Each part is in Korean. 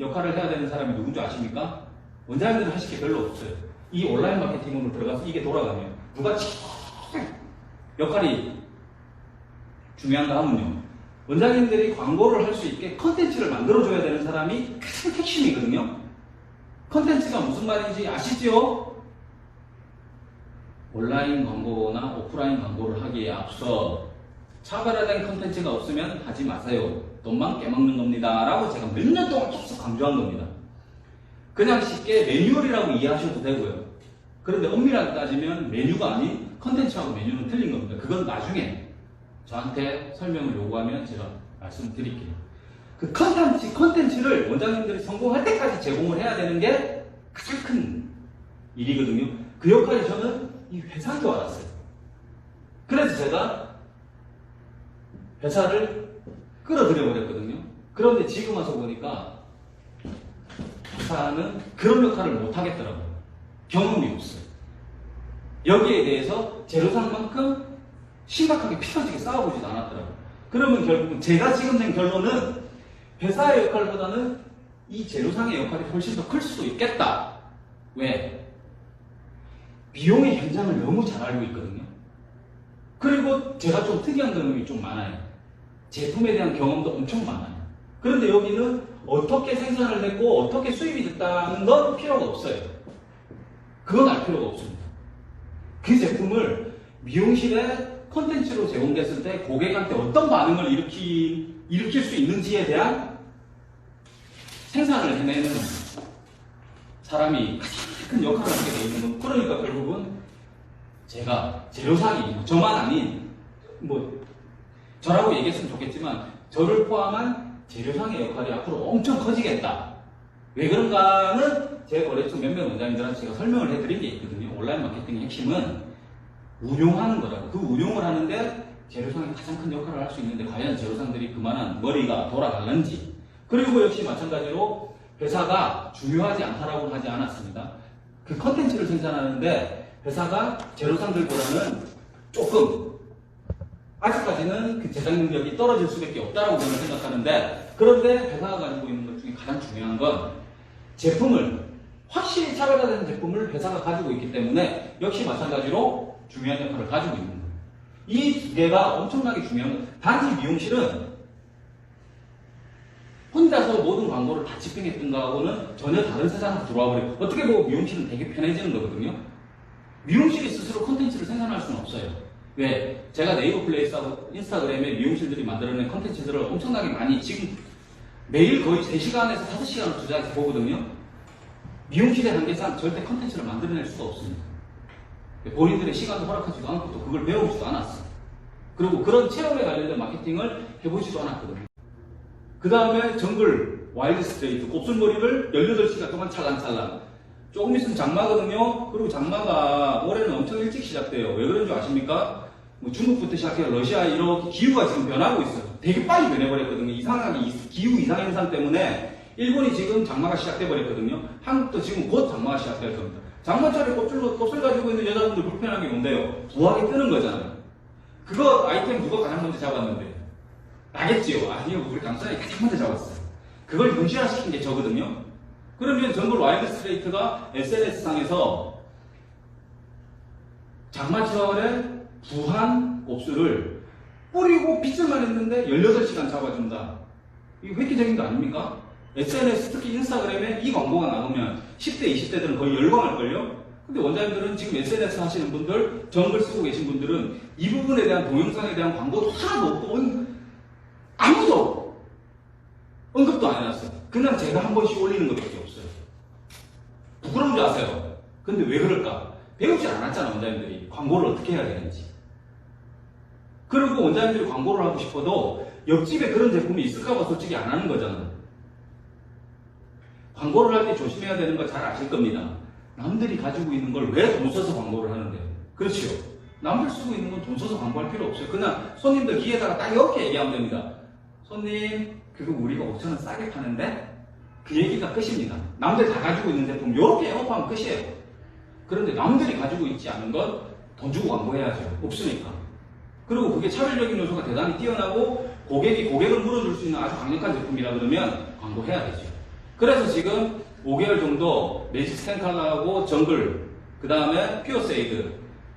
역할을 해야 되는 사람이 누군지 아십니까? 원장님들은 하실 게 별로 없어요. 이 온라인 마케팅으로 들어가서 이게 돌아가면 누가 역할이 중요한가 하면요. 원장님들이 광고를 할 수 있게 컨텐츠를 만들어줘야 되는 사람이 가장 핵심이거든요. 컨텐츠가 무슨 말인지 아시죠? 온라인 광고나 오프라인 광고를 하기에 앞서 차별화된 컨텐츠가 없으면 하지 마세요. 돈만 깨먹는 겁니다. 라고 제가 몇 년 동안 계속 강조한 겁니다. 그냥 쉽게 매뉴얼이라고 이해하셔도 되고요. 그런데 엄밀하게 따지면 메뉴가 아닌 컨텐츠하고 메뉴는 틀린 겁니다. 그건 나중에 저한테 설명을 요구하면 제가 말씀드릴게요. 그 컨텐츠를 원장님들이 성공할 때까지 제공을 해야 되는 게 가장 큰 일이거든요. 그 역할이 저는 이 회사인 줄 알았어요. 그래서 제가 회사를 끌어들여 버렸거든요. 그런데 지금 와서 보니까 회사는 그런 역할을 못 하겠더라고요. 경험이 없어요. 여기에 대해서 제로상만큼 심각하게 피 터지게 싸워보지도 않았더라고요. 그러면 결국은 제가 지금 낸 결론은 회사의 역할보다는 이 제로상의 역할이 훨씬 더 클 수도 있겠다. 왜? 비용의 현장을 너무 잘 알고 있거든요. 그리고 제가 좀 특이한 경험이 좀 많아요. 제품에 대한 경험도 엄청 많아요. 그런데 여기는 어떻게 생산을 했고 어떻게 수입이 됐다는 건 필요가 없어요. 그건 알 필요가 없습니다. 그 제품을 미용실에 콘텐츠로 제공됐을 때 고객한테 어떤 반응을 일으킬 수 있는지에 대한 생산을 해내는 사람이 큰 역할을 하게 되어 있는 건, 그러니까 결국은 제가 재료상이 저만 아닌 저라고 얘기했으면 좋겠지만 저를 포함한 재료상의 역할이 앞으로 엄청 커지겠다. 왜 그런가는 제 거래처 몇몇 원장님들한테 제가 설명을 해드린 게 있거든요. 온라인 마케팅의 핵심은 운용하는 거라고. 그 운용을 하는데 재료상이 가장 큰 역할을 할 수 있는데 과연 재료상들이 그만한 머리가 돌아갈는지. 그리고 역시 마찬가지로 회사가 중요하지 않다라고 하지 않았습니다. 그 컨텐츠를 생산하는데 회사가 재료상들보다는 조금 아직까지는 그 제작 능력이 떨어질 수밖에 없다라고 저는 생각하는데, 그런데 회사가 가지고 있는 것 중에 가장 중요한 건 제품을, 확실히 차별화된 제품을 회사가 가지고 있기 때문에 역시 마찬가지로 중요한 역할을 가지고 있는 거예요. 이 두 개가 엄청나게 중요한 거예요. 단지 미용실은 혼자서 모든 광고를 다 집행했던 거하고는 전혀 다른 세상으로 들어와 버려요. 어떻게 보면 미용실은 되게 편해지는 거거든요. 미용실이 스스로 콘텐츠를 생산할 수는 없어요. 왜? 제가 네이버 플레이스하고 인스타그램에 미용실들이 만들어낸 콘텐츠들을 엄청나게 많이 지금 매일 거의 3시간에서 5시간을 투자해서 보거든요. 미용실의 한계상 절대 콘텐츠를 만들어낼 수가 없습니다. 본인들의 시간도 허락하지도 않고 또 그걸 배우지도 않았어요. 그리고 그런 체험에 관련된 마케팅을 해보지도 않았거든요. 그 다음에 정글 와일드 스트레이트 곱슬머리를 18시간 동안 찰랑찰랑. 조금 있으면 장마거든요. 그리고 장마가 올해는 엄청 일찍 시작돼요. 왜 그런 줄 아십니까? 중국부터 시작해서 러시아 이렇게 기후가 지금 변하고 있어요. 되게 빨리 변해버렸거든요. 이상하게 기후 이상 현상 때문에 일본이 지금 장마가 시작돼 버렸거든요. 한국도 지금 곧 장마가 시작될 겁니다. 장마철에 곱슬 가지고 있는 여자분들 불편한 게 뭔데요? 부하게 뜨는 거잖아요. 그거 아이템 누가 가장 먼저 잡았는데? 나겠지요? 아니요, 우리 강사님이 가장 먼저 잡았어요. 그걸 현실화시킨 게 저거든요. 그러면 정글 와일드 스트레이트가 SNS상에서 장마철에 부한 곱슬을 뿌리고 빗질만 했는데 18시간 잡아준다. 이거 획기적인 거 아닙니까? SNS, 특히 인스타그램에 이 광고가 나오면 10대, 20대들은 거의 열광할걸요? 근데 원장님들은 지금 SNS 하시는 분들, 정글 쓰고 계신 분들은 이 부분에 대한 동영상에 대한 광고도 하나도 없고, 아무도 언급도 안 해놨어요. 그냥 제가 한 번씩 올리는 것밖에 없어요. 부끄러운 줄 아세요? 근데 왜 그럴까? 배우지 않았잖아, 원장님들이. 광고를 어떻게 해야 되는지. 그리고 원장님들이 광고를 하고 싶어도 옆집에 그런 제품이 있을까봐 솔직히 안 하는 거잖아요. 광고를 할 때 조심해야 되는 거 잘 아실 겁니다. 남들이 가지고 있는 걸 왜 돈 써서 광고를 하는데? 그렇죠. 남들 쓰고 있는 건 돈 써서 광고할 필요 없어요. 그냥 손님들 귀에다가 딱 이렇게 얘기하면 됩니다. 손님, 그거 우리가 5,000원 싸게 파는데? 그 얘기가 끝입니다. 남들 다 가지고 있는 제품 이렇게 영업하면 끝이에요. 그런데 남들이 가지고 있지 않은 건 돈 주고 광고해야죠. 없으니까. 그리고 그게 차별적인 요소가 대단히 뛰어나고 고객을 물어줄 수 있는 아주 강력한 제품이라 그러면 광고해야 되죠. 그래서 지금 5개월 정도 매직 스탠칼라하고 정글, 그 다음에 퓨어세이드,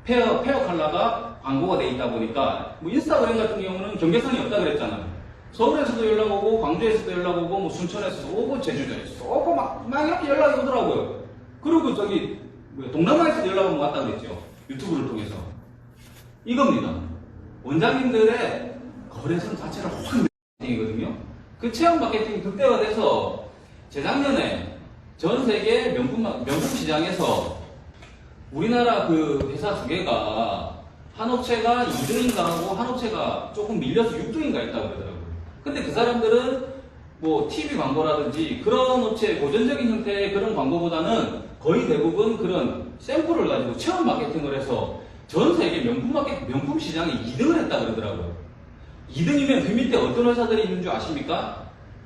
페어 칼라가 광고가 돼 있다 보니까, 뭐 인스타그램 같은 경우는 경계선이 없다 그랬잖아요. 서울에서도 연락 오고, 광주에서도 연락 오고, 뭐 순천에서도 오고, 제주도에서도 오고, 막 이렇게 연락이 오더라고요. 그리고 저기, 동남아에서도 연락 온 것 같다 그랬죠. 유튜브를 통해서. 이겁니다. 원장님들의 거래선 자체를 확 이거든요. 그 체험 마케팅이 극대화돼서 재작년에 전 세계 명품 시장에서 우리나라 그 회사 두 개가 한 업체가 2등인가 하고 한 업체가 조금 밀려서 6등인가 했다고 그러더라고요. 근데 그 사람들은 뭐 TV 광고라든지 그런 업체 고전적인 형태의 그런 광고보다는 거의 대부분 그런 샘플을 가지고 체험 마케팅을 해서 전 세계 명품 시장에 2등을 했다 그러더라고요. 2등이면 그 밑에 어떤 회사들이 있는 줄 아십니까?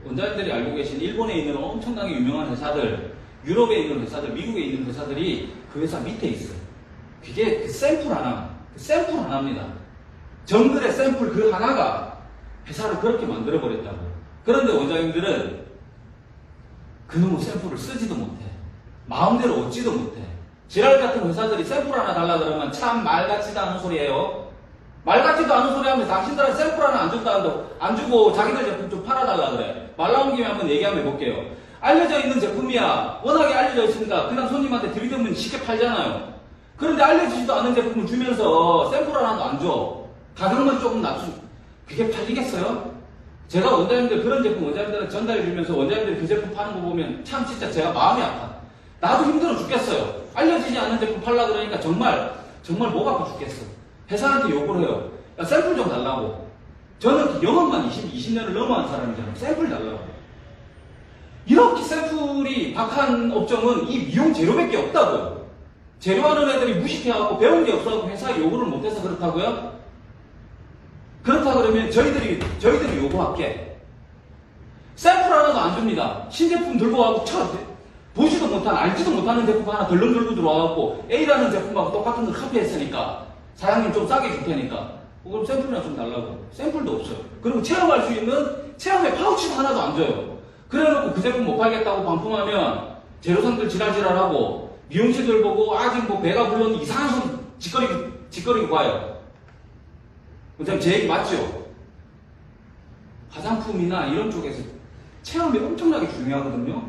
원장님들이 알고 계신 일본에 있는 엄청나게 유명한 회사들, 유럽에 있는 회사들, 미국에 있는 회사들이 그 회사 밑에 있어요. 그게 그 샘플 하나입니다. 정글의 샘플 그 하나가 회사를 그렇게 만들어버렸다고. 그런데 원장님들은 그놈의 샘플을 쓰지도 못해. 마음대로 얻지도 못해. 지랄 같은 회사들이 샘플 하나 달라 그러면 참 말 같지도 않은 소리예요. 말 같지도 않은 소리 하면 당신들은 샘플 하나 안 주고 자기들 제품 좀 팔아달라 그래. 말 나온 김에 한번 얘기 한번 해볼게요. 알려져 있는 제품이야. 워낙에 알려져 있으니까 그냥 손님한테 들이대면 쉽게 팔잖아요. 그런데 알려지지도 않은 제품을 주면서 샘플 하나도 안 줘. 가격만 조금 낮추. 그게 팔리겠어요? 제가 원장님들 그런 제품 원장님들한테 전달해 주면서 원장님들이 그 제품 파는 거 보면 참 진짜 제가 마음이 아파. 나도 힘들어 죽겠어요. 알려지지 않은 제품 팔라 그러니까 정말 목 아파 죽겠어. 회사한테 욕을 해요. 야, 샘플 좀 달라고. 저는 영업만 20년을 넘어간 사람이잖아요. 샘플 달라고. 이렇게 샘플이 박한 업종은 이 미용 재료밖에 없다고요. 재료하는 애들이 무식해갖고 배운 게 없어갖고 회사에 요구를 못해서 그렇다고요? 그렇다 그러면 저희들이 요구할게. 샘플 하나도 안 줍니다. 신제품 들고 와갖고 보지도 못한, 알지도 못하는 제품 하나 덜렁 들고 들어와갖고 A라는 제품하고 똑같은 거 카피했으니까 사장님 좀 싸게 줄 테니까 그럼 샘플이나 좀 달라고. 샘플도 없어요. 그리고 체험할 수 있는 체험의 파우치도 하나도 안 줘요. 그래놓고 그 제품 못 팔겠다고 반품하면 재료상들 지랄지랄하고 미용실들 보고 아직 뭐 배가 불렀는데 이상한 소리 짓거리고 가요. 그다음에 제 얘기 맞죠? 화장품이나 이런 쪽에서 체험이 엄청나게 중요하거든요.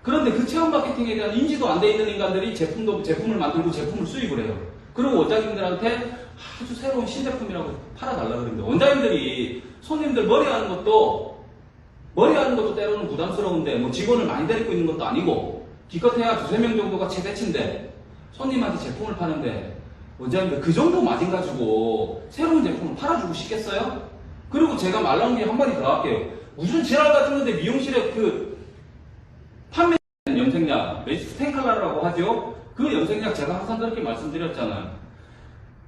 그런데 그 체험 마케팅에 대한 인지도 안 돼 있는 인간들이 제품을 만들고 제품을 수입을 해요. 그리고 원장님들한테 아주 새로운 신제품이라고 팔아달라 그러는데 원장님들이 손님들 머리하는 것도 때로는 부담스러운데 뭐 직원을 많이 데리고 있는 것도 아니고 기껏해야 2-3명 정도가 최대치인데 손님한테 제품을 파는데 원장님들 그 정도 마진 가지고 새로운 제품을 팔아주고 싶겠어요? 그리고 제가 말 나온 게 한마디 더 할게요. 무슨 지랄 같은데 미용실에 그 판매 염색약, 매직 스탠칼라라고 하죠? 그 염색약 제가 항상 그렇게 말씀드렸잖아요.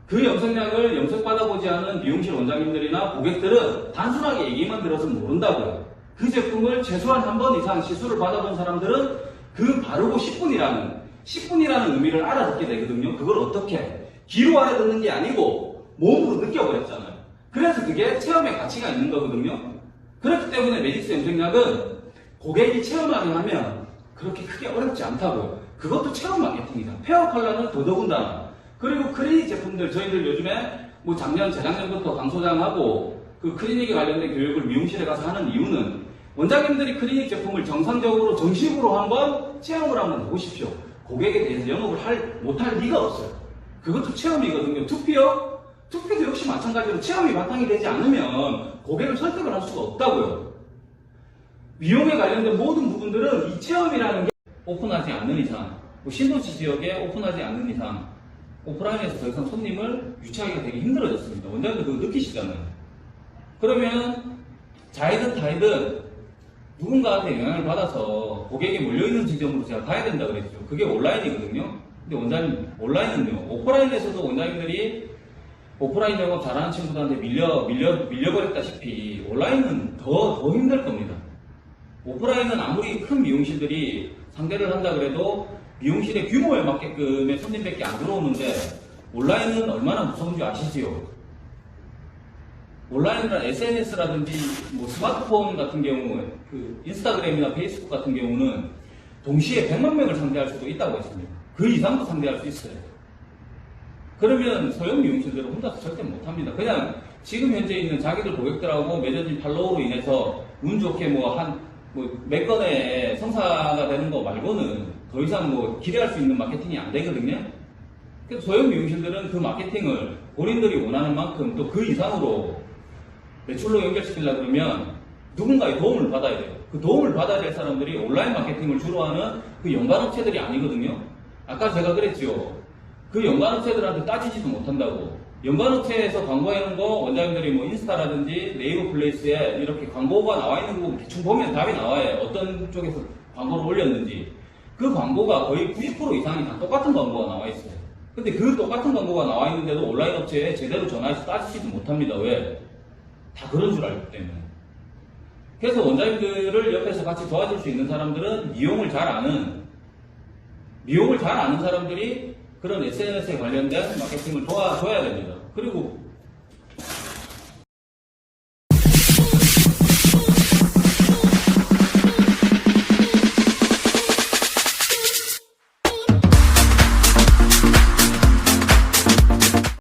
그 염색약을 염색받아보지 않은 미용실 원장님들이나 고객들은 단순하게 얘기만 들어서 모른다고요. 그 제품을 최소한 한 번 이상 시술을 받아본 사람들은 그 바르고 10분이라는 의미를 알아듣게 되거든요. 그걸 어떻게? 귀로 알아듣는 게 아니고 몸으로 느껴버렸잖아요. 그래서 그게 체험의 가치가 있는 거거든요. 그렇기 때문에 매직스 염색약은 고객이 체험하게 하면 그렇게 크게 어렵지 않다고요. 그것도 체험 마케팅이다. 페어 컬러는 더더군다나. 그리고 클리닉 제품들 저희들 요즘에 뭐 재작년부터 강소장하고 그 클리닉에 관련된 교육을 미용실에 가서 하는 이유는 원장님들이 클리닉 제품을 정상적으로 정식으로 한번 체험을 한번 해보십시오. 고객에 대해서 영업을 못할 리가 없어요. 그것도 체험이거든요. 투피도 역시 마찬가지로 체험이 바탕이 되지 않으면 고객을 설득을 할 수가 없다고요. 미용에 관련된 모든 부분들은 이 체험이라는 게 오픈하지 않는 이상, 뭐 신도시 지역에 오픈하지 않는 이상 오프라인에서 더 이상 손님을 유치하기가 되게 힘들어졌습니다. 원장님도 그거 느끼시잖아요. 그러면 자이든 타이든 누군가한테 영향을 받아서 고객이 몰려있는 지점으로 제가 가야 된다 그랬죠. 그게 온라인이거든요. 근데 원장님, 온라인은요, 오프라인에서도 원장님들이 오프라인 영업 잘하는 친구들한테 밀려버렸다시피 온라인은 더 힘들 겁니다. 오프라인은 아무리 큰 미용실들이 상대를 한다 그래도 미용실의 규모에 맞게끔의 손님밖에 안 들어오는데 온라인은 얼마나 무서운지 아시지요? 온라인이나 SNS라든지 뭐 스마트폰 같은 경우, 그 인스타그램이나 페이스북 같은 경우는 동시에 100만 명을 상대할 수도 있다고 했습니다. 그 이상도 상대할 수 있어요. 그러면 소형 미용실들은 혼자서 절대 못합니다. 그냥 지금 현재 있는 자기들 고객들하고 맺어진 팔로우로 인해서 운 좋게 몇 건의 성사가 되는 거 말고는 더 이상 뭐 기대할 수 있는 마케팅이 안 되거든요. 그래서 소형 미용실들은 그 마케팅을 본인들이 원하는 만큼 또 그 이상으로 매출로 연결시키려고 그러면 누군가의 도움을 받아야 돼요. 그 도움을 받아야 될 사람들이 온라인 마케팅을 주로 하는 그 연관업체들이 아니거든요. 아까 제가 그랬죠. 그 연관업체들한테 따지지도 못한다고. 연관업체에서 광고해놓은 거 원장님들이 뭐 인스타라든지 네이버 플레이스에 이렇게 광고가 나와 있는 거 대충 보면 답이 나와요. 어떤 쪽에서 광고를 올렸는지. 그 광고가 거의 90% 이상이 다 똑같은 광고가 나와 있어요. 근데 그 똑같은 광고가 나와 있는데도 온라인 업체에 제대로 전화해서 따지지도 못합니다. 왜? 다 그런 줄 알기 때문에. 그래서 원장님들을 옆에서 같이 도와줄 수 있는 사람들은 미용을 잘 아는 사람들이 그런 SNS에 관련된 마케팅을 도와줘야 됩니다. 그리고